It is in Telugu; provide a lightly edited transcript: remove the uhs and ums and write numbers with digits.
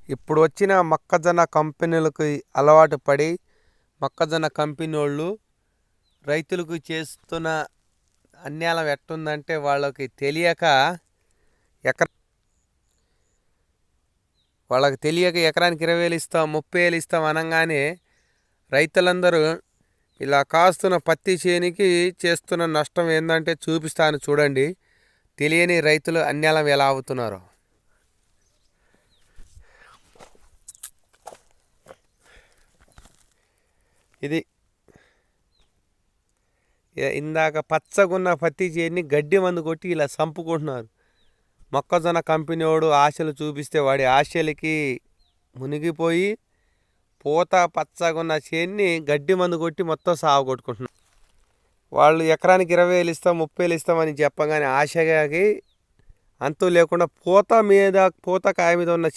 ఇప్పుడు వచ్చిన మొక్కజొన్న కంపెనీలకు అలవాటు పడి మొక్కజొన్న కంపెనీ వాళ్ళు రైతులకు చేస్తున్న అన్యాయం ఎట్టుందంటే వాళ్ళకి తెలియక ఎకర ఎకరానికి 20,000 ఇస్తాం 30,000 ఇస్తాం అనగానే రైతులందరూ ఇలా కాస్తున్న పత్తి చేనికి చేస్తున్న నష్టం ఏంటంటే చూపిస్తాను చూడండి. తెలియని రైతులు అన్యాయం ఎలా అవుతున్నారో. ఇది ఇందాక పచ్చగున్న పత్తి చేని గడ్డి మందు కొట్టి ఇలా చంపుకుంటున్నారు. మొక్కజొన్న కంపెనీ వాడు ఆశలు చూపిస్తే వాడి ఆశలకి మునిగిపోయి పూత పచ్చగున్న చేన్ని గడ్డి మందు కొట్టి మొత్తం సాగు కొట్టుకుంటున్నారు. వాళ్ళు ఎకరానికి 20,000 ఇస్తాం 30,000 ఇస్తామని చెప్పగానే ఆశగాకి అంతు లేకుండా పూత కాయ మీద ఉన్న